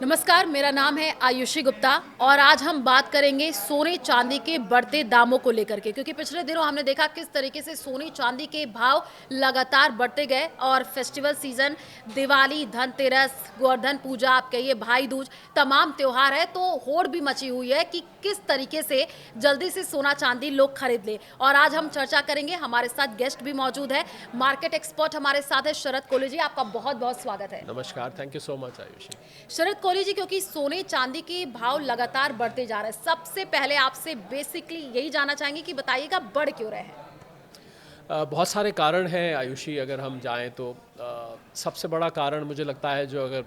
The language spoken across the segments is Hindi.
नमस्कार, मेरा नाम है आयुषी गुप्ता और आज हम बात करेंगे सोने चांदी के बढ़ते दामों को लेकर के, क्योंकि पिछले दिनों हमने देखा किस तरीके से सोने चांदी के भाव लगातार बढ़ते गए और फेस्टिवल सीजन, दिवाली, धनतेरस, गोवर्धन पूजा, आप कहिए भाई दूज, तमाम त्योहार है तो होड़ भी मची हुई है कि किस तरीके से जल्दी से सोना चांदी लोग खरीद ले। और आज हम चर्चा करेंगे, हमारे साथ गेस्ट भी मौजूद है, मार्केट एक्सपर्ट हमारे साथ है शरद कोहली जी। आपका बहुत बहुत स्वागत है। नमस्कार, thank you so much Ayushi. Sharad Kohli ji, क्योंकि सोने चांदी के भाव लगातार बढ़ते जा रहे हैं, सबसे पहले आपसे बेसिकली यही जानना चाहेंगे कि बताइएगा बढ़ क्यों रहे हैं। बहुत सारे कारण हैं आयुषी, अगर हम जाएं तो सबसे बड़ा कारण मुझे लगता है, जो अगर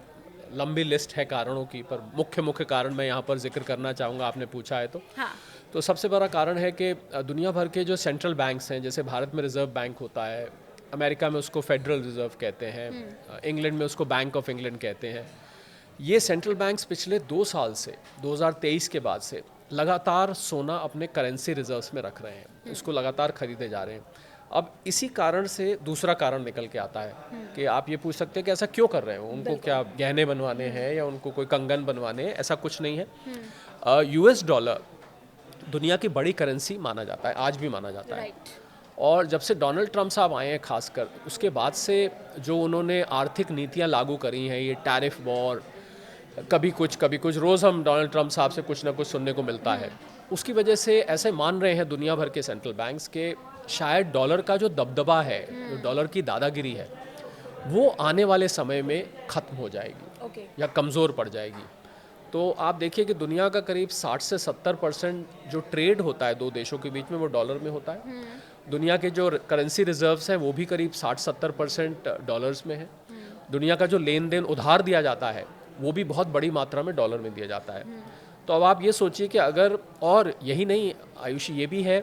लंबी लिस्ट है कारणों की, पर मुख्य मुख्य कारण मैं यहाँ पर जिक्र करना चाहूँगा, आपने पूछा है तो। हाँ। तो सबसे बड़ा कारण है कि दुनिया भर के जो सेंट्रल बैंक्स हैं, जैसे भारत में रिजर्व बैंक होता है, अमेरिका में उसको फेडरल रिजर्व कहते हैं, इंग्लैंड में उसको बैंक ऑफ इंग्लैंड कहते हैं। ये सेंट्रल बैंक्स पिछले 2 साल से 2023 के बाद से लगातार सोना अपने करेंसी रिजर्व्स में रख रहे हैं, इसको लगातार खरीदे जा रहे हैं। अब इसी कारण से दूसरा कारण निकल के आता है कि आप ये पूछ सकते हैं कि ऐसा क्यों कर रहे हो, उनको क्या गहने बनवाने हैं या उनको कोई कंगन बनवाने हैं। ऐसा कुछ नहीं है। यूएस डॉलर दुनिया की बड़ी करेंसी माना जाता है, आज भी माना जाता है। और जब से डोनाल्ड ट्रंप साहब आए हैं, खासकर उसके बाद से जो उन्होंने आर्थिक नीतियां लागू करी हैं, ये टैरिफ वॉर, कभी कुछ रोज़ हम डोनाल्ड ट्रंप साहब से कुछ ना कुछ सुनने को मिलता है, उसकी वजह से ऐसे मान रहे हैं दुनिया भर के सेंट्रल बैंक्स के शायद डॉलर का जो दबदबा है, जो डॉलर की दादागिरी है, वो आने वाले समय में ख़त्म हो जाएगी या कमज़ोर पड़ जाएगी। तो आप देखिए कि दुनिया का करीब 60 से 70% जो ट्रेड होता है दो देशों के बीच में, वो डॉलर में होता है। दुनिया के जो करेंसी रिजर्व्स हैं वो भी करीब 60-70% डॉलर्स में है। दुनिया का जो लेन देन उधार दिया जाता है वो भी बहुत बड़ी मात्रा में डॉलर में दिया जाता है। तो अब आप ये सोचिए कि अगर, और यही नहीं आयुषी, ये भी है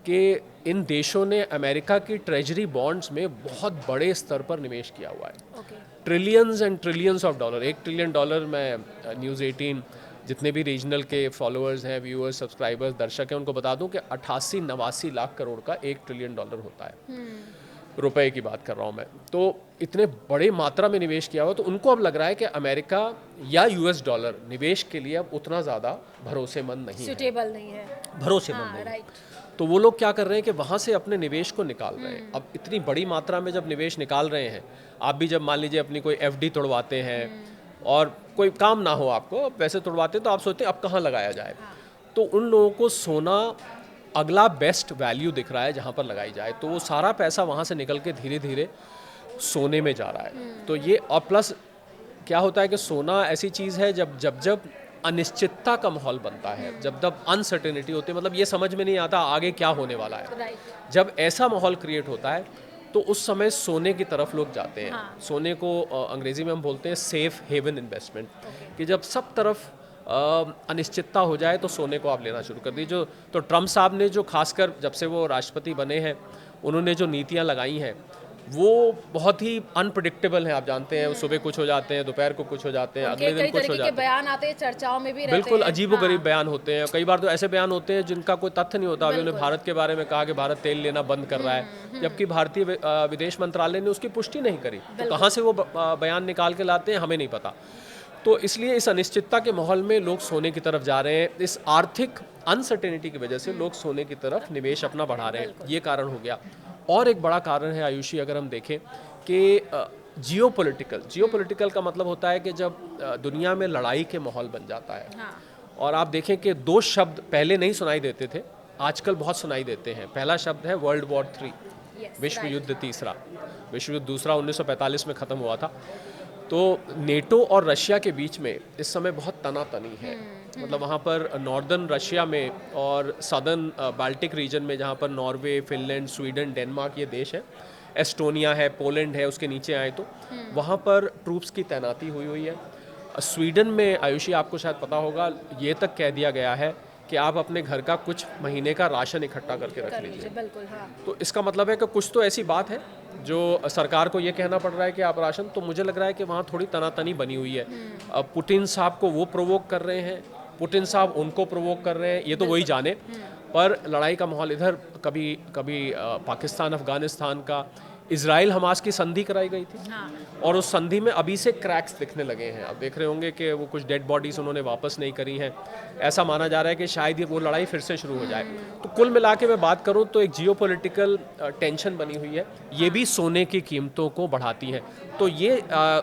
कि इन देशों ने अमेरिका की ट्रेजरी बॉन्ड्स में बहुत बड़े स्तर पर निवेश किया हुआ है। Trillions and trillions of dollar, $1 trillion मैं न्यूज़ 18 जितने भी रीजनल के फॉलोअर्स हैं, व्यूअर्स, सब्सक्राइबर्स, दर्शक हैं, उनको बता दूं कि 88-89 लाख करोड़ का $1 ट्रिलियन होता है। रुपए की बात कर रहा हूँ मैं। तो इतने बड़े मात्रा में निवेश किया हुआ, तो उनको अब लग रहा है कि अमेरिका या यूएस डॉलर निवेश के लिए अब उतना ज़्यादा भरोसेमंद नहीं सुटेबल नहीं है, भरोसेमंद नहीं है। तो वो लोग क्या कर रहे हैं कि वहाँ से अपने निवेश को निकाल रहे हैं। अब इतनी बड़ी मात्रा में जब निवेश निकाल रहे हैं, आप भी जब मान लीजिए अपनी कोई एफडी तोड़वाते हैं और कोई काम ना हो आपको, पैसे तोड़वाते हैं, तो आप सोचते हैं अब कहाँ लगाया जाए। तो उन लोगों को सोना अगला बेस्ट वैल्यू दिख रहा है जहाँ पर लगाई जाए, तो वो सारा पैसा वहाँ से निकल के धीरे धीरे सोने में जा रहा है। तो ये, और प्लस क्या होता है कि सोना ऐसी चीज़ है, जब जब जब अनिश्चितता का माहौल बनता है, जब जब अनसर्टेनिटी होती है, मतलब ये समझ में नहीं आता आगे क्या होने वाला है, जब ऐसा माहौल क्रिएट होता है तो उस समय सोने की तरफ लोग जाते हैं। सोने को अंग्रेजी में हम बोलते हैं सेफ हेवन इन्वेस्टमेंट, कि जब सब तरफ अनिश्चितता हो जाए तो सोने को आप लेना शुरू कर दीजिए। तो ट्रम्प साहब ने जो, खासकर जब से वो राष्ट्रपति बने हैं, उन्होंने जो नीतियां लगाई हैं वो बहुत ही अनप्रिडिक्टेबल हैं। आप जानते हैं, सुबह कुछ हो जाते हैं, दोपहर को कुछ हो जाते हैं, अगले दिन कुछ हो जाते हैं। बयान आते हैं, चर्चाओं में भी रहते हैं। बिल्कुल अजीबोगरीब बयान होते हैं। कई बार तो ऐसे बयान होते हैं जिनका कोई तथ्य नहीं होता। अभी उन्होंने भारत के बारे में कहा कि भारत तेल लेना बंद कर रहा है, जबकि भारतीय विदेश मंत्रालय ने उसकी पुष्टि नहीं करी। तो कहाँ से वो बयान निकाल के लाते हैं, हमें नहीं पता। तो इसलिए इस अनिश्चितता के माहौल में लोग सोने की तरफ जा रहे हैं। इस आर्थिक अनसर्टेनिटी की वजह से लोग सोने की तरफ निवेश अपना बढ़ा रहे हैं, ये कारण हो गया। और एक बड़ा कारण है आयुषी, अगर हम देखें कि जियोपॉलिटिकल का मतलब होता है कि जब दुनिया में लड़ाई के माहौल बन जाता है। और आप देखें कि 2 शब्द पहले नहीं सुनाई देते थे, आजकल बहुत सुनाई देते हैं। पहला शब्द है वर्ल्ड वॉर 3, विश्व युद्ध तीसरा। विश्व युद्ध दूसरा 1945 में ख़त्म हुआ था। तो नेटो और रशिया के बीच में इस समय बहुत तनातनी है। मतलब वहाँ पर नॉर्दर्न रशिया में और सदर्न बाल्टिक रीजन में, जहाँ पर नॉर्वे, फिनलैंड, स्वीडन, डेनमार्क ये देश है, एस्टोनिया है, पोलैंड है, उसके नीचे आए तो वहाँ पर ट्रूप्स की तैनाती हुई है। स्वीडन में आयुषी, आपको शायद पता होगा, ये तक कह दिया गया है कि आप अपने घर का कुछ महीने का राशन इकट्ठा करके रख लीजिए। बिल्कुल, हाँ। तो इसका मतलब है कि कुछ तो ऐसी बात है जो सरकार को ये कहना पड़ रहा है कि आप राशन, तो मुझे लग रहा है कि वहाँ थोड़ी तनातनी बनी हुई है। अब पुतिन साहब को वो प्रोवोक कर रहे हैं, पुतिन साहब उनको प्रोवोक कर रहे हैं, ये तो वही जाने। पर लड़ाई का माहौल इधर, कभी कभी पाकिस्तान अफगानिस्तान का, इजराइल हमास की संधि कराई गई थी हाँ। और उस संधि में अभी से क्रैक्स दिखने लगे हैं। आप देख रहे होंगे कि वो कुछ डेड बॉडीज उन्होंने वापस नहीं करी हैं। ऐसा माना जा रहा है कि शायद ये वो लड़ाई फिर से शुरू हो जाए। तो कुल मिला के मैं बात करूं तो एक जियोपॉलिटिकल टेंशन बनी हुई है, ये भी सोने की कीमतों को बढ़ाती है। तो ये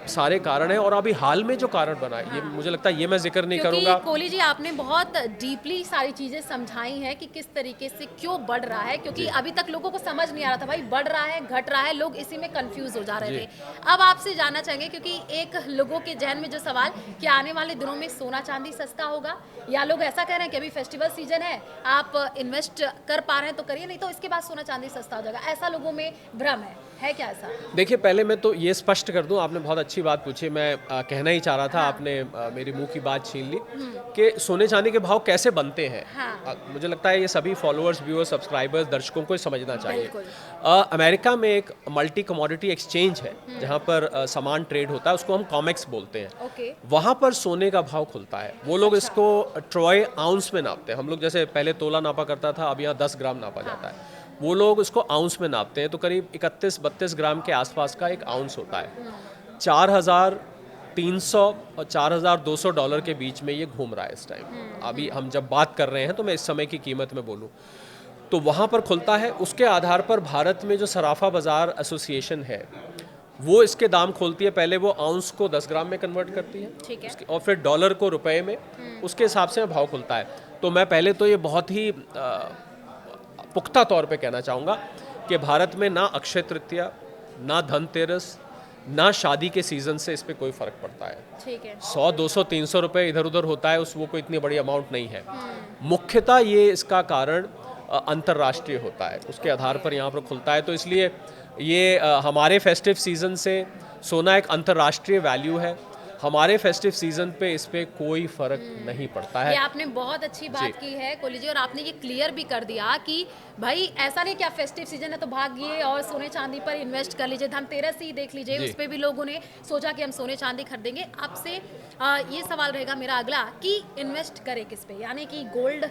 सारे कारण हैं और अभी हाल में जो कारण बना है, ये मुझे लगता है ये मैं जिक्र नहीं क्योंकि करूंगा। कोहली जी आपने बहुत डीपली सारी चीजें समझाई हैं कि किस तरीके से क्यों बढ़ रहा है, क्योंकि अभी तक लोगों को समझ नहीं आ रहा था भाई बढ़ रहा है घट रहा है, लोग इसी में कंफ्यूज हो जा रहे थे। अब आपसे जानना चाहेंगे, क्योंकि एक लोगों के जहन में जो सवाल कि आने वाले दिनों में सोना चांदी सस्ता होगा, या लोग ऐसा कह रहे हैं कि अभी फेस्टिवल सीजन है, आप इन्वेस्ट कर पा रहे हैं तो करिए, नहीं तो इसके बाद सोना चांदी सस्ता हो जाएगा, ऐसा लोगों में भ्रम है क्या ऐसा? देखिए, पहले मैं तो ये स्पष्ट कर दूं, आपने बहुत अच्छी बात पूछी। मैं कहना ही चाह रहा था, आपने मेरे मुंह की बात छीन ली कि सोने चांदी के भाव कैसे बनते हैं। मुझे लगता है ये सभी फॉलोअर्स, व्यूअर्स, सब्सक्राइबर्स, दर्शकों को समझना चाहिए। अमेरिका में एक मल्टी कमोडिटी एक्सचेंज है जहां पर सामान ट्रेड होता है, उसको हम कॉमेक्स बोलते हैं। वहां पर सोने का भाव खुलता है। वो लोग इसको ट्रॉय आउंस में नापते हैं। हम लोग जैसे पहले तोला नापा करता था, अब यहाँ 10 ग्राम नापा जाता है। वो लोग उसको आउंस में नापते हैं, तो करीब 31-32 ग्राम के आसपास का एक आउंस होता है। 4,300 और $4,200 के बीच में ये घूम रहा है इस टाइम। अभी हम जब बात कर रहे हैं तो मैं इस समय की कीमत में बोलूँ तो वहाँ पर खुलता है। उसके आधार पर भारत में जो सराफा बाज़ार एसोसिएशन है वो इसके दाम खोलती है। पहले वो आउंस को 10 ग्राम में कन्वर्ट करती है, ठीक है। और फिर डॉलर को रुपए में, उसके हिसाब से भाव खुलता है। तो मैं पहले तो ये बहुत ही पुख्ता तौर पे कहना चाहूँगा कि भारत में ना अक्षय तृतीया, ना धनतेरस, ना शादी के सीज़न से इस पे कोई फ़र्क पड़ता है। ठीक है। 100, 200, 300 रुपये इधर उधर होता है, वो कोई इतनी बड़ी अमाउंट नहीं है। मुख्यतः ये इसका कारण अंतर्राष्ट्रीय होता है, उसके आधार पर यहाँ पर खुलता है। तो इसलिए ये हमारे फेस्टिव सीज़न से सोना एक अंतर्राष्ट्रीय वैल्यू है। हमारे फेस्टिव सीजन पे इस पे कोई फर्क नहीं पड़ता है। ये आपने बहुत अच्छी बात की है कोहली जी, और आपने ये क्लियर भी कर दिया कि भाई ऐसा नहीं क्या फेस्टिव सीजन है तो भागिए और सोने चांदी पर इन्वेस्ट कर लीजिए। धनतेरस ही देख लीजिए, उस पर भी लोगों ने सोचा कि हम सोने चांदी खरीदेंगे। आपसे ये सवाल रहेगा मेरा अगला कि इन्वेस्ट करे किस पे, यानी कि गोल्ड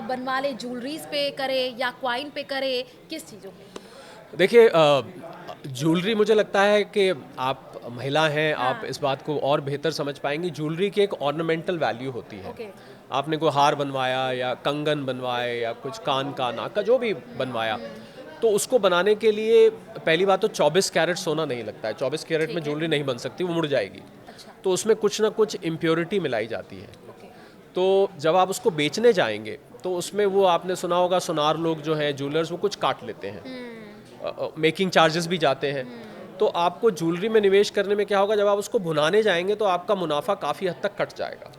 बनवा ले, ज्वेलरीज पे करे या क्वाइन पे करे, किस चीज़ों पे? देखिए, ज्वेलरी मुझे लगता है कि आप महिला हैं, आप इस बात को और बेहतर समझ पाएंगी। ज्वेलरी की एक ऑर्नामेंटल वैल्यू होती है। आपने कोई हार बनवाया या कंगन बनवाए या कुछ कान का, नाक का, जो भी बनवाया, तो उसको बनाने के लिए पहली बात तो 24 कैरेट सोना नहीं लगता है। 24 कैरेट में ज्वेलरी नहीं बन सकती, वो मुड़ जाएगी। तो उसमें कुछ ना कुछ इम्प्योरिटी मिलाई जाती है। तो जब आप उसको बेचने जाएंगे तो उसमें वो, आपने सुना होगा, सुनार लोग जो हैं, ज्वेलर्स, वो कुछ काट लेते हैं। मेकिंग चार्जेस भी जाते हैं। तो आपको ज्वेलरी में निवेश करने में क्या होगा, जब आप उसको भुनाने जाएंगे तो आपका मुनाफा काफ़ी हद तक कट जाएगा।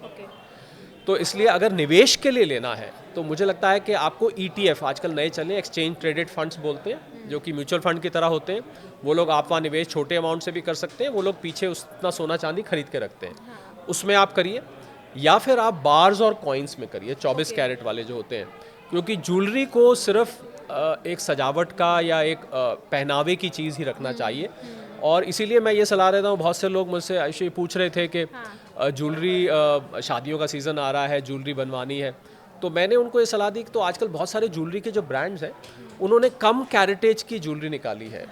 तो इसलिए अगर निवेश के लिए लेना है तो मुझे लगता है कि आपको ETF, आजकल नए चले, एक्सचेंज ट्रेडेड फंड्स बोलते हैं, जो कि म्यूचुअल फंड की तरह होते हैं। वो लोग आप वहाँ निवेश छोटे अमाउंट से भी कर सकते हैं। वो लोग पीछे उतना सोना चांदी खरीद के रखते हैं, उसमें आप करिए। या फिर आप बार्स और कॉइन्स में करिए, 24 कैरेट वाले जो होते हैं। क्योंकि ज्वेलरी को सिर्फ एक सजावट का या एक पहनावे की चीज़ ही रखना चाहिए। और इसीलिए मैं ये सलाह देता हूँ, बहुत से लोग मुझसे ऐसे पूछ रहे थे कि ज्वेलरी, शादियों का सीज़न आ रहा है, ज्वेलरी बनवानी है, तो मैंने उनको ये सलाह दी कि तो आजकल बहुत सारे ज्वेलरी के जो ब्रांड्स हैं उन्होंने कम कैरेटेज की ज्वेलरी निकाली है।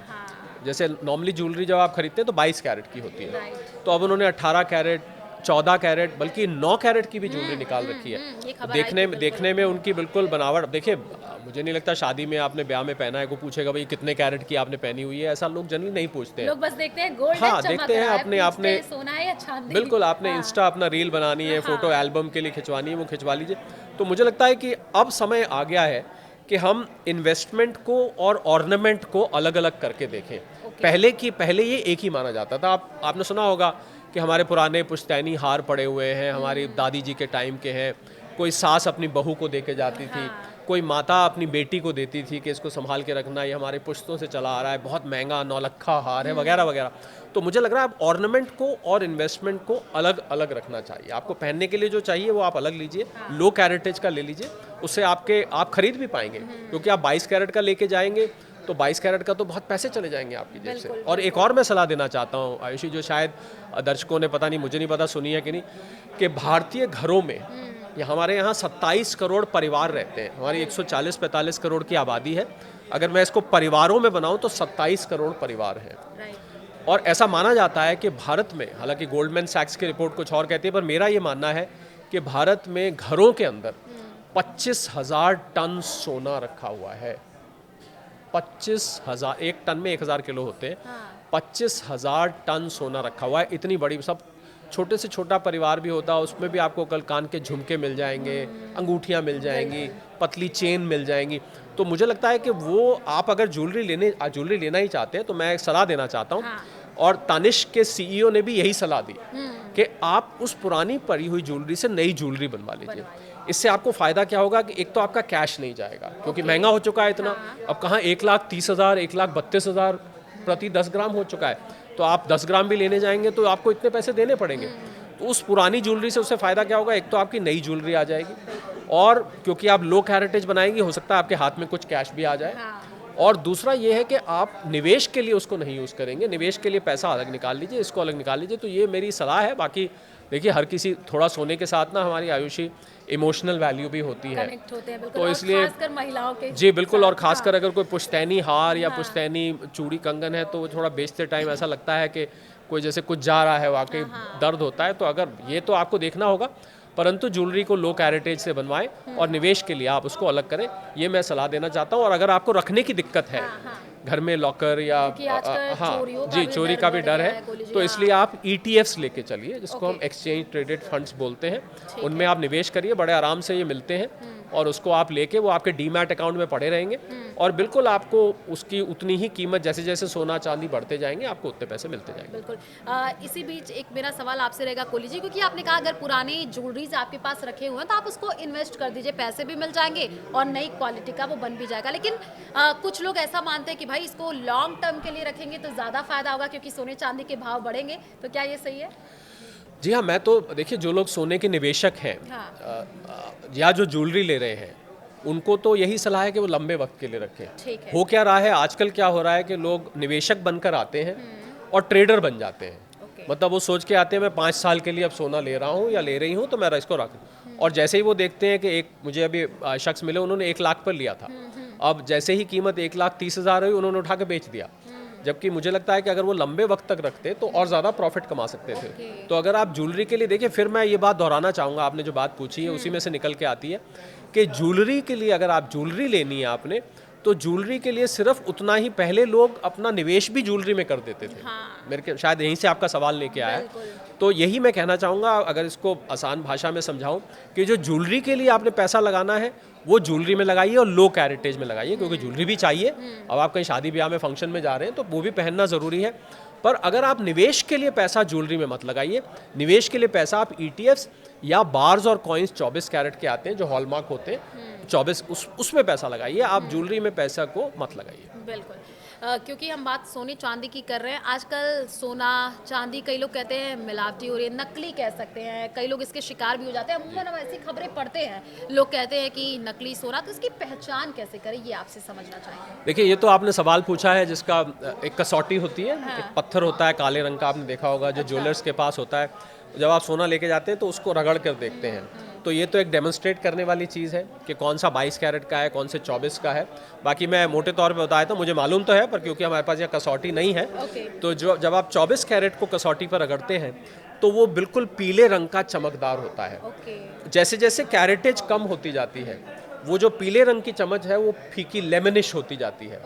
जैसे नॉर्मली ज्वेलरी जब आप खरीदते हैं तो 22 कैरेट की होती है, तो अब उन्होंने 18 कैरेट, 14 कैरेट, बल्कि 9 कैरेट की भी ज्वेलरी निकाल रखी है। देखने में उनकी बिल्कुल बनावट, देखिए मुझे नहीं लगता शादी में आपने ब्याह में पहना है को पूछेगा भाई कितने कैरेट की आपने पहनी हुई है, ऐसा लोग जनरली नहीं पूछते हैं। लोग बस देखते हैं गोल्ड, हाँ, देखते हैं आपने सोना है या चांदी। बिल्कुल, आपने इंस्टा अपना रील बनानी है, फोटो एल्बम के लिए खिंचवानी है, वो खिंचवा लीजिए। तो मुझे लगता है कि अब समय आ गया है कि हम इन्वेस्टमेंट को और ऑर्नामेंट को अलग अलग करके देखें। पहले ये एक ही माना जाता था। आपने सुना होगा कि हमारे पुराने पुश्तैनी हार पड़े हुए हैं, हमारी दादी जी के टाइम के हैं। कोई सास अपनी बहू को दे के जाती थी, कोई माता अपनी बेटी को देती थी कि इसको संभाल के रखना, ये हमारे पुश्तों से चला आ रहा है, बहुत महंगा 9 लखा हार है, वगैरह वगैरह। तो मुझे लग रहा है अब ऑर्नामेंट को और इन्वेस्टमेंट को अलग अलग रखना चाहिए। आपको पहनने के लिए जो चाहिए वो आप अलग लीजिए, लो कैरेटेज का ले लीजिए, उससे आप खरीद भी पाएंगे। क्योंकि आप 22 कैरेट का लेके जाएंगे तो 22 कैरेट का तो बहुत पैसे चले जाएंगे आपकी जेब से। और एक और मैं सलाह देना चाहता हूँ आयुषी, जो शायद दर्शकों ने, पता नहीं, मुझे नहीं पता सुनी है कि नहीं, कि भारतीय घरों में हमारे यहाँ 27 करोड़ परिवार रहते हैं। हमारी 140-45 करोड़ की आबादी है। अगर मैं इसको परिवारों में बनाऊं तो 27 करोड़ परिवार हैं। राइट। और ऐसा माना जाता है कि भारत में, हालांकि गोल्डमैन सैक्स की रिपोर्ट कुछ और कहती है, पर मेरा ये मानना है कि भारत में घरों के अंदर 25,000 टन सोना रखा हुआ है। 25,000, एक टन में 1,000 किलो होते हैं। 25,000 टन सोना रखा हुआ है। इतनी बड़ी, सब छोटे से छोटा परिवार भी होता है, उसमें भी आपको कल कान के झुमके मिल जाएंगे, अंगूठियां मिल जाएंगी, पतली चेन मिल जाएंगी। तो मुझे लगता है कि वो आप अगर ज्वेलरी लेना ही चाहते हैं तो मैं एक सलाह देना चाहता हूँ। और तानिष्क के सीईओ ने भी यही सलाह दी कि आप उस पुरानी पड़ी हुई ज्वेलरी से नई ज्वेलरी बनवा लीजिए। इससे आपको फायदा क्या होगा कि एक तो आपका कैश नहीं जाएगा, क्योंकि महंगा हो चुका है इतना। अब कहाँ 1,30,000, 1,32,000 प्रति 10 ग्राम हो चुका है। तो आप 10 ग्राम भी लेने जाएंगे तो आपको इतने पैसे देने पड़ेंगे। तो उस पुरानी ज्वेलरी से उससे फ़ायदा क्या होगा, एक तो आपकी नई ज्वेलरी आ जाएगी, और क्योंकि आप लो कैरेटेज बनाएंगे, हो सकता है आपके हाथ में कुछ कैश भी आ जाए। और दूसरा ये है कि आप निवेश के लिए उसको नहीं यूज़ करेंगे, निवेश के लिए पैसा अलग निकाल लीजिए, इसको अलग निकाल लीजिए। तो ये मेरी सलाह है। बाकी देखिए, हर किसी, थोड़ा सोने के साथ ना हमारी आयुषी इमोशनल वैल्यू भी होती है, कनेक्ट होते हैं, बिल्कुल। तो और इसलिए खासकर महिलाओं के जी बिल्कुल। और साथ, खासकर अगर कोई पुश्तैनी हार या पुश्तैनी चूड़ी कंगन है तो वो थोड़ा बेचते टाइम ऐसा लगता है कि कोई जैसे कुछ जा रहा है, वाकई दर्द होता है। तो अगर ये तो आपको देखना होगा, परंतु ज्वेलरी को लो कैरेटेज से बनवाएं और निवेश के लिए आप उसको अलग करें, ये मैं सलाह देना चाहता हूँ। और अगर आपको रखने की दिक्कत है घर में लॉकर या चोरी का भी डर है, तो इसलिए आप ETFs लेके चलिए, जिसको हम एक्सचेंज ट्रेडेड फंड्स बोलते हैं। उनमें आप निवेश करिए, बड़े आराम से ये मिलते हैं, और उसको आप लेके वो आपके डीमैट अकाउंट में पड़े रहेंगे, और बिल्कुल आपको उसकी उतनी ही कीमत, जैसे जैसे सोना चांदी बढ़ते जाएंगे आपको उतने पैसे मिलते जाएंगे। बिल्कुल। इसी बीच एक मेरा सवाल आपसे रहेगा कोहली जी, क्योंकि आपने कहा अगर पुरानी ज्वेलरीज आपके पास रखे हुए हैं तो आप उसको इन्वेस्ट कर दीजिए, पैसे भी मिल जाएंगे और नई क्वालिटी का वो बन भी जाएगा। लेकिन कुछ लोग ऐसा मानते हैं कि भाई इसको लॉन्ग टर्म के लिए रखेंगे तो ज़्यादा फायदा होगा, क्योंकि सोने चांदी के भाव बढ़ेंगे। तो क्या ये सही है? जी हाँ, मैं तो देखिए, जो लोग सोने के निवेशक हैं या जो ज्वेलरी ले रहे हैं, उनको तो यही सलाह है कि वो लंबे वक्त के लिए रखें। हो क्या रहा है आजकल, क्या हो रहा है कि लोग निवेशक बनकर आते हैं और ट्रेडर बन जाते हैं। मतलब वो सोच के आते हैं मैं 5 साल के लिए अब सोना ले रहा हूँ या ले रही हूँ, तो मैं इसको रख। और जैसे ही वो देखते हैं कि मुझे अभी शख्स मिले, उन्होंने 1 लाख पर लिया था, अब जैसे ही कीमत 1,30,000 हुई, उन्होंने उठा के बेच दिया। जबकि मुझे लगता है कि अगर वो लंबे वक्त तक रखते तो और ज़्यादा प्रॉफिट कमा सकते थे। तो अगर आप ज्वेलरी के लिए देखिए, फिर मैं ये बात दोहराना चाहूँगा, आपने जो बात पूछी है उसी में से निकल के आती है कि ज्वेलरी के लिए, अगर आप ज्वेलरी लेनी है आपने, तो ज्वेलरी के लिए सिर्फ उतना ही, पहले लोग अपना निवेश भी ज्वेलरी में कर देते थे। मेरे शायद यहीं से आपका सवाल लेके आया है। तो यही मैं कहना चाहूँगा, अगर इसको आसान भाषा में समझाऊँ, कि जो ज्वेलरी के लिए आपने पैसा लगाना है वो ज्वेलरी में लगाइए और लो कैरेटेज में लगाइए, क्योंकि ज्वेलरी भी चाहिए। अब आप कहीं शादी ब्याह में फंक्शन में जा रहे हैं तो वो भी पहनना ज़रूरी है। पर अगर आप निवेश के लिए पैसा ज्वेलरी में मत लगाइए, निवेश के लिए पैसा आप ETFs या बार्स और कॉइन्स 24 कैरेट के आते हैं जो हॉलमार्क होते हैं, 24, उसमें पैसा लगाइए, आप ज्वेलरी में पैसा को मत लगाइए। बिल्कुल। क्योंकि हम बात सोने चांदी की कर रहे हैं, आजकल सोना चांदी कई लोग कहते हैं मिलावटी हो रही है, नकली कह सकते हैं, कई लोग इसके शिकार भी हो जाते हैं। अमूमन हम ऐसी खबरें पढ़ते हैं, लोग कहते हैं कि नकली सोना, तो इसकी पहचान कैसे करें, ये आपसे समझना चाहेंगे। देखिए, ये तो आपने सवाल पूछा है जिसका एक कसौटी होती है, एक पत्थर होता है काले रंग का, आपने देखा होगा, जो ज्वेलर्स के पास होता है। जब आप सोना लेके जाते हैं तो उसको रगड़ कर देखते हैं, तो ये तो एक डेमोन्स्ट्रेट करने वाली चीज़ है कि कौन सा 22 कैरेट का है, कौन से 24 का है। बाकी मैं मोटे तौर पे बताया था, मुझे मालूम तो है, पर क्योंकि हमारे पास यहाँ कसौटी नहीं है, तो जब आप 24 कैरेट को कसौटी पर रगड़ते हैं तो वो बिल्कुल पीले रंग का चमकदार होता है। जैसे जैसे कैरेटेज कम होती जाती है, वो जो पीले रंग की चमक है वो फीकी लेमनिश होती जाती है।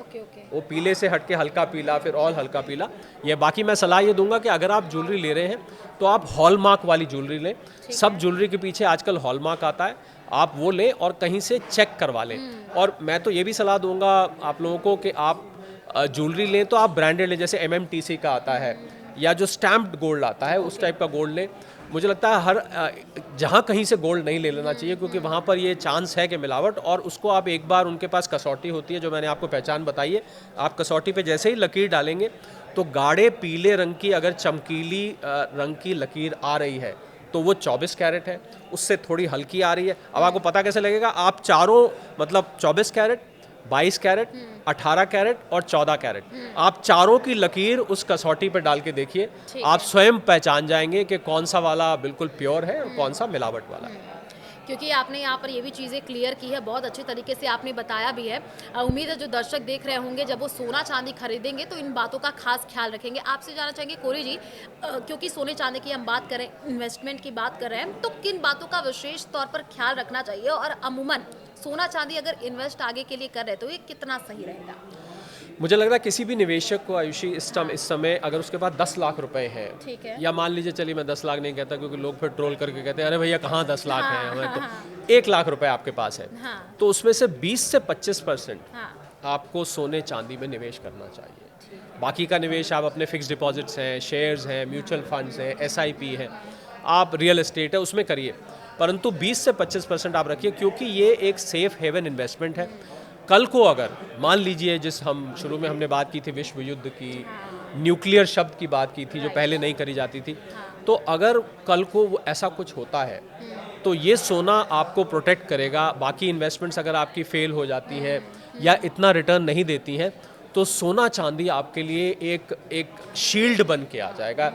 वो पीले से हट के हल्का पीला, फिर और हल्का पीला। ये बाकी मैं सलाह ये दूंगा कि अगर आप ज्वेलरी ले रहे हैं तो आप हॉलमार्क वाली ज्वेलरी लें। सब ज्वेलरी के पीछे आजकल हॉलमार्क आता है, आप वो लें और कहीं से चेक करवा लें। और मैं तो ये भी सलाह दूंगा आप लोगों को कि आप ज्वेलरी लें तो आप ब्रांडेड लें, जैसे MMTC का आता है या जो स्टैम्प्ड गोल्ड आता है, उस टाइप का गोल्ड लें। मुझे लगता है हर जहाँ कहीं से गोल्ड नहीं ले लेना चाहिए, क्योंकि वहाँ पर ये चांस है कि मिलावट। और उसको आप एक बार, उनके पास कसौटी होती है जो मैंने आपको पहचान बताई है, आप कसौटी पे जैसे ही लकीर डालेंगे तो गाढ़े पीले रंग की अगर चमकीली रंग की लकीर आ रही है तो वो 24 कैरेट है, उससे थोड़ी हल्की आ रही है। अब आपको पता कैसे लगेगा, आप चारों, मतलब 24 कैरेट, 22 कैरेट, 18 कैरेट और 14 कैरेट, आप चारों की लकीर उस कसौटी पर डाल के देखिए, आप स्वयं पहचान जाएंगे कि कौन सा वाला बिल्कुल प्योर है और कौन सा मिलावट वाला है। क्योंकि आपने यहाँ पर ये भी चीज़ें क्लियर की है, बहुत अच्छे तरीके से आपने बताया भी है। उम्मीद है जो दर्शक देख रहे होंगे जब वो सोना चांदी खरीदेंगे तो इन बातों का खास ख्याल रखेंगे। आपसे जानना चाहेंगे कोरी जी, क्योंकि सोने चांदी की हम बात करें, इन्वेस्टमेंट की बात कर रहे हैं, तो किन बातों का विशेष तौर पर ख्याल रखना चाहिए और अमूमन सोना चांदी अगर इन्वेस्ट आगे के लिए कर रहे हैं तो ये कितना सही रहेगा? मुझे लग रहा है किसी भी निवेशक को आयुषी इस समय अगर उसके पास 10 लाख रुपए हैं, ठीक है। या मान लीजिए, चलिए मैं 10 लाख नहीं कहता क्योंकि लोग फिर ट्रोल करके कहते हैं अरे भैया कहाँ 10 लाख हाँ, हैं हमें, हाँ, तो 1 लाख रुपए आपके पास है, हाँ, तो उसमें से 20 से 25% हाँ, आपको सोने चांदी में निवेश करना चाहिए। बाकी का निवेश आप अपने फिक्स डिपॉजिट्स हैं, शेयर्स हैं, म्यूचुअल फंड्स हैं, SIP है, आप रियल एस्टेट है उसमें करिए, परंतु 20 से 25% आप रखिए, क्योंकि ये एक सेफ हेवन इन्वेस्टमेंट है। कल को अगर मान लीजिए, जिस हम शुरू में हमने बात की थी विश्व युद्ध की, न्यूक्लियर शब्द की बात की थी जो पहले नहीं करी जाती थी, तो अगर कल को वो ऐसा कुछ होता है तो ये सोना आपको प्रोटेक्ट करेगा। बाकी इन्वेस्टमेंट्स अगर आपकी फेल हो जाती हैं या इतना रिटर्न नहीं देती हैं, तो सोना चांदी आपके लिए एक शील्ड बन के आ जाएगा।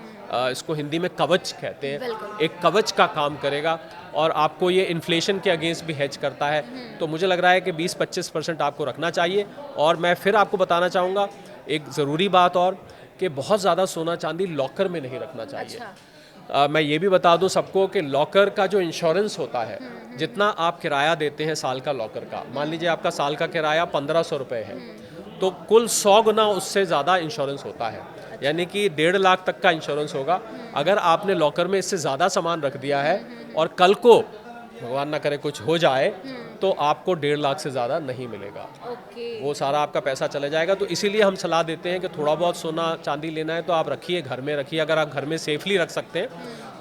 इसको हिंदी में कवच कहते हैं, एक कवच का काम करेगा और आपको ये इन्फ्लेशन के अगेंस्ट भी हेज करता है। तो मुझे लग रहा है कि 20-25% आपको रखना चाहिए। और मैं फिर आपको बताना चाहूँगा एक ज़रूरी बात और, कि बहुत ज़्यादा सोना चांदी लॉकर में नहीं रखना चाहिए। अच्छा। मैं ये भी बता दूं सबको कि लॉकर का जो इंश्योरेंस होता है, जितना आप किराया देते हैं साल का लॉकर का, मान लीजिए आपका साल का किराया 1500 रुपये है, तो कुल 100 गुना उससे ज़्यादा इंश्योरेंस होता है, यानी कि 1.5 लाख तक का इंश्योरेंस होगा। अगर आपने लॉकर में इससे ज़्यादा सामान रख दिया है और कल को भगवान ना करे कुछ हो जाए, तो आपको 1.5 लाख से ज़्यादा नहीं मिलेगा। ओके। वो सारा आपका पैसा चले जाएगा। तो इसीलिए हम सलाह देते हैं कि थोड़ा बहुत सोना चांदी लेना है तो आप रखिए, घर में रखिए अगर आप घर में सेफली रख सकते हैं,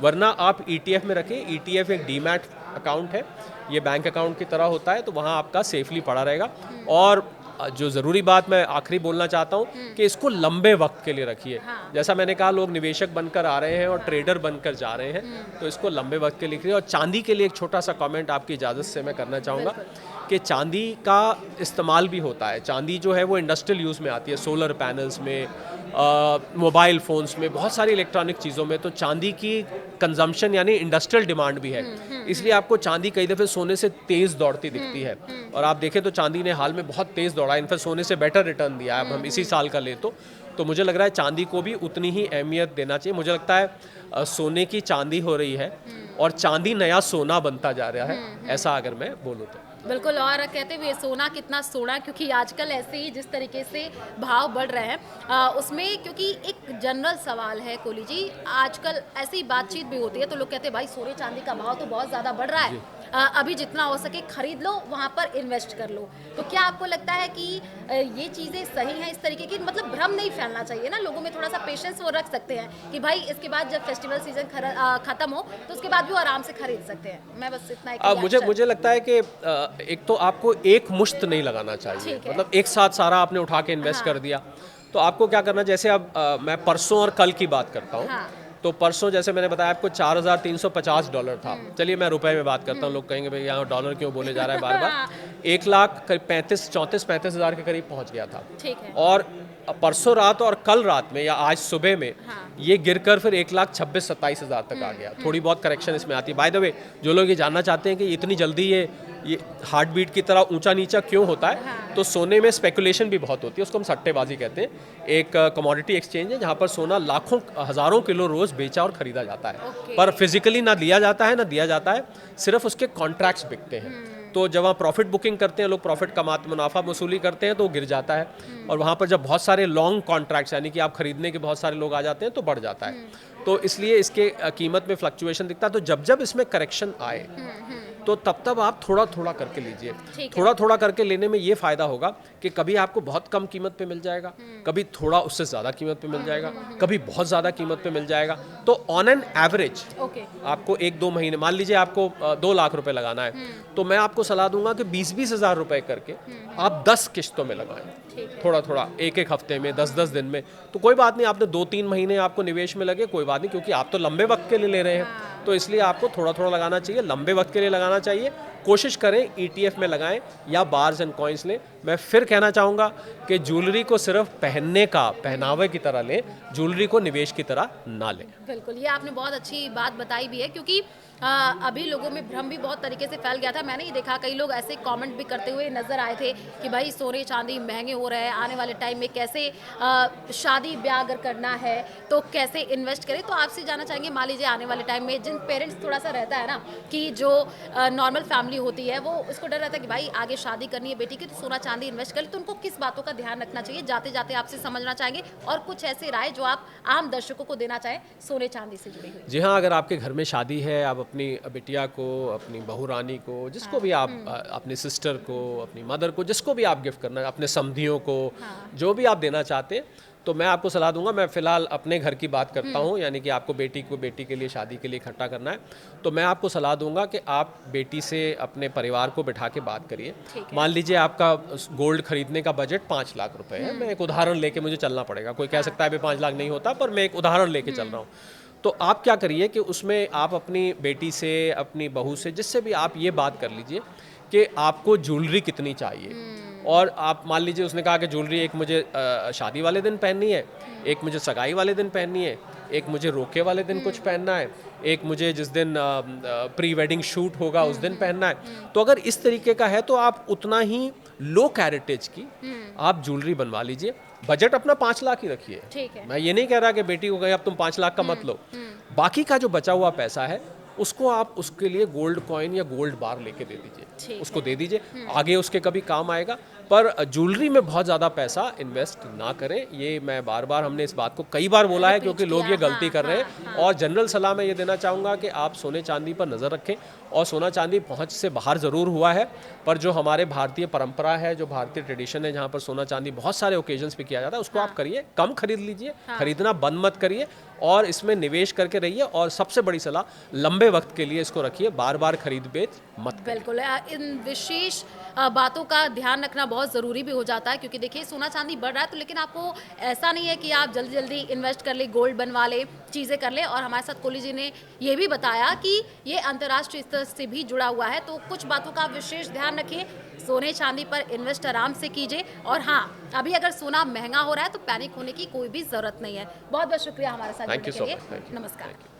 वरना आप ETF में रखिए। ETF एक डीमैट अकाउंट है, ये बैंक अकाउंट की तरह होता है, तो वहाँ आपका सेफली पड़ा रहेगा। और जो ज़रूरी बात मैं आखिरी बोलना चाहता हूँ कि इसको लंबे वक्त के लिए रखिए। जैसा मैंने कहा, लोग निवेशक बनकर आ रहे हैं और ट्रेडर बनकर जा रहे हैं, तो इसको लंबे वक्त के लिए रखिए। और चांदी के लिए एक छोटा सा कमेंट आपकी इजाज़त से मैं करना चाहूँगा कि चांदी का इस्तेमाल भी होता है। चांदी जो है वो इंडस्ट्रियल यूज़ में आती है, सोलर पैनल्स में, मोबाइल फ़ोन्स में, बहुत सारी इलेक्ट्रॉनिक चीज़ों में। तो चांदी की कंजम्पशन यानी इंडस्ट्रियल डिमांड भी है, इसलिए आपको चांदी कई दफ़े सोने से तेज़ दौड़ती दिखती है। और आप देखें तो चांदी ने हाल में बहुत तेज़ दौड़ा, इनफैक्ट सोने से बेटर रिटर्न दिया है। अब हम इसी साल का ले तो मुझे लग रहा है चांदी को भी उतनी ही अहमियत देना चाहिए। मुझे लगता है सोने की चांदी हो रही है और चांदी नया सोना बनता जा रहा है, ऐसा अगर मैं बोलूँ तो। बिल्कुल। और कहते हुए सोना कितना सोना, क्योंकि आजकल ऐसे ही जिस तरीके से भाव बढ़ रहे हैं उसमें, क्योंकि एक जनरल सवाल है कोली जी, आजकल ऐसी बातचीत भी होती है तो लोग कहते हैं भाई सोने चांदी का भाव तो बहुत ज़्यादा बढ़ रहा है, अभी जितना हो सके खरीद लो, वहाँ पर इन्वेस्ट कर लो। तो क्या आपको लगता है कि ये चीज़ें सही हैं? इस तरीके की मतलब भ्रम नहीं फैलना चाहिए ना लोगों में, थोड़ा सा पेशेंस वो रख सकते हैं कि भाई इसके बाद जब फेस्टिवल सीजन खत्म हो तो उसके बाद भी वो आराम से खरीद सकते हैं। मैं बस इतना मुझे लगता है कि एक तो आपको एक मुश्त नहीं लगाना चाहिए, मतलब एक साथ सारा आपने उठा के इन्वेस्ट कर दिया। तो आपको क्या करना, जैसे अब मैं परसों और कल की बात करता हूँ। तो परसों जैसे मैंने बताया आपको $4,350 था। चलिए मैं रुपए में बात करता हूँ, लोग कहेंगे भाई यहाँ डॉलर क्यों बोले जा रहा है बार बार। 1,34,000 के करीब पहुँच गया था। और परसों रात और कल रात में या आज सुबह में ये गिरकर फिर 1,26,000-27,000 तक आ गया। थोड़ी बहुत करेक्शन इसमें आती है। बाय द वे, जो लोग ये जानना चाहते हैं कि इतनी जल्दी ये हार्ट बीट की तरह ऊंचा नीचा क्यों होता है, तो सोने में स्पेकुलेशन भी बहुत होती है, उसको हम सट्टेबाजी कहते हैं। एक कमोडिटी एक्सचेंज है जहाँ पर सोना लाखों हज़ारों किलो रोज़ बेचा और ख़रीदा जाता है, पर फिजिकली ना लिया जाता है ना दिया जाता है, सिर्फ उसके कॉन्ट्रैक्ट्स बिकते हैं। तो जब वहाँ प्रॉफिट बुकिंग करते हैं लोग, प्रॉफिट कमाते, मुनाफा वसूली करते हैं, तो वो गिर जाता है। और वहाँ पर जब बहुत सारे लॉन्ग कॉन्ट्रैक्ट्स यानी कि आप खरीदने के बहुत सारे लोग आ जाते हैं तो बढ़ जाता है। तो इसलिए इसके कीमत में फ्लक्चुएशन दिखता है। तो जब इसमें करेक्शन आए तो तब आप थोड़ा थोड़ा करके लीजिए। थोड़ा थोड़ा करके लेने में ये फ़ायदा होगा कि कभी आपको बहुत कम कीमत पे मिल जाएगा, कभी थोड़ा उससे ज़्यादा कीमत पे मिल जाएगा, कभी बहुत ज़्यादा कीमत पे मिल जाएगा। तो ऑन एन एवरेज आपको 1-2 महीने, मान लीजिए आपको 2 लाख रुपए लगाना है, तो मैं आपको सलाह दूंगा कि 20-20 हज़ार रुपए करके आप 10 किश्तों में लगाएं, थोड़ा थोड़ा, एक हफ्ते में, 10-10 दिन में। तो कोई बात नहीं, आपने 2-3 महीने आपको निवेश में लगे, कोई बात नहीं, क्योंकि आप तो लंबे वक्त के लिए ले रहे हैं। तो इसलिए आपको थोड़ा थोड़ा लगाना चाहिए, लंबे वक्त के लिए लगाना चाहिए। कोशिश करें ETF में लगाएं या बार्स एंड कॉइन्स लें। मैं फिर कहना चाहूँगा कि ज्वेलरी को सिर्फ पहनने का, पहनावे की तरह लें, ज्वेलरी को निवेश की तरह ना लें। बिल्कुल, ये आपने बहुत अच्छी बात बताई भी है, क्योंकि अभी लोगों में भ्रम भी बहुत तरीके से फैल गया था। मैंने ही देखा कई लोग ऐसे कमेंट भी करते हुए नज़र आए थे कि भाई सोने चांदी महंगे हो रहे हैं, आने वाले टाइम में कैसे शादी ब्याह अगर करना है तो कैसे इन्वेस्ट करें। तो आपसे जानना चाहेंगे, मान लीजिए आने वाले टाइम में जिन पेरेंट्स थोड़ा सा रहता है ना कि जो नॉर्मल फैमिली होती है वो उसको डर रहता है कि भाई आगे शादी करनी है बेटी की तो सोना चांदी इन्वेस्ट करें, तो उनको किस बातों का ध्यान रखना चाहिए? जाते जाते आपसे समझना चाहेंगे और कुछ ऐसे राय जो आप आम दर्शकों को देना चाहें सोने चांदी से जुड़ी हुई। जी हाँ, अगर आपके घर में शादी है, आप अपनी बिटिया को, अपनी बहू रानी को, जिसको भी आप अपनी सिस्टर को, अपनी मदर को, जिसको भी आप गिफ्ट करना है, अपने समधियों को, जो भी आप देना चाहते हैं, तो मैं आपको सलाह दूंगा। मैं फ़िलहाल अपने घर की बात करता हूँ, यानी कि आपको बेटी के लिए शादी के लिए इकट्ठा करना है, तो मैं आपको सलाह दूंगा कि आप बेटी से अपने परिवार को बिठा के बात करिए। मान लीजिए आपका गोल्ड खरीदने का बजट 5 लाख रुपए है। मैं एक उदाहरण लेके मुझे चलना पड़ेगा, कोई कह सकता है भाई 5 लाख नहीं होता, पर मैं एक उदाहरण लेके चल रहा हूँ। तो आप क्या करिए कि उसमें आप अपनी बेटी से, अपनी बहू से, जिससे भी आप ये बात कर लीजिए कि आपको ज्वेलरी कितनी चाहिए। और आप मान लीजिए उसने कहा कि ज्वेलरी एक मुझे शादी वाले दिन पहननी है, एक मुझे सगाई वाले दिन पहननी है, एक मुझे रोके वाले दिन कुछ पहनना है, एक मुझे जिस दिन प्री वेडिंग शूट होगा उस दिन पहनना है। तो अगर इस तरीके का है तो आप उतना ही लो कैरेटेज की आप ज्वेलरी बनवा लीजिए। बजट अपना 5 लाख ही रखिए। ठीक है। मैं ये नहीं कह रहा कि बेटी को कहें अब तुम 5 लाख का मत लो। बाकी का जो बचा हुआ पैसा है उसको आप उसके लिए गोल्ड कॉइन या गोल्ड बार लेके दे दीजिए, उसको दे दीजिए, आगे उसके कभी काम आएगा। पर ज्वेलरी में बहुत ज़्यादा पैसा इन्वेस्ट ना करें, ये मैं बार बार, हमने इस बात को कई बार बोला है क्योंकि लोग ये गलती कर रहे हैं। और जनरल सलाह मैं ये देना चाहूँगा कि आप सोने चांदी पर नज़र रखें। और सोना चांदी पहुँच से बाहर ज़रूर हुआ है, पर जो हमारे भारतीय परंपरा है, जो भारतीय ट्रेडिशन है, जहाँ पर सोना चांदी बहुत सारे ओकेजन्स पे किया जाता है, उसको आप करिए, कम खरीद लीजिए, खरीदना बंद मत करिए और इसमें निवेश करके रहिए। और सबसे बड़ी सलाह, लंबे वक्त के लिए इसको रखिए, बार बार खरीद बेच मत करिए। बिल्कुल, इन विशेष बातों का ध्यान रखना बहुत ज़रूरी भी हो जाता है, क्योंकि देखिए सोना चांदी बढ़ रहा है तो लेकिन आपको ऐसा नहीं है कि आप जल्दी जल्दी इन्वेस्ट कर ले, गोल्ड बनवा ले, चीज़ें कर ले। और हमारे साथ कोहली जी ने ये भी बताया कि ये अंतर्राष्ट्रीय स्तर से भी जुड़ा हुआ है, तो कुछ बातों का विशेष ध्यान रखिए। सोने चांदी पर इन्वेस्ट आराम से कीजिए। और हाँ, अभी अगर सोना महंगा हो रहा है तो पैनिक होने की कोई भी ज़रूरत नहीं है। बहुत बहुत शुक्रिया हमारे साथ जुड़ने के लिए। नमस्कार।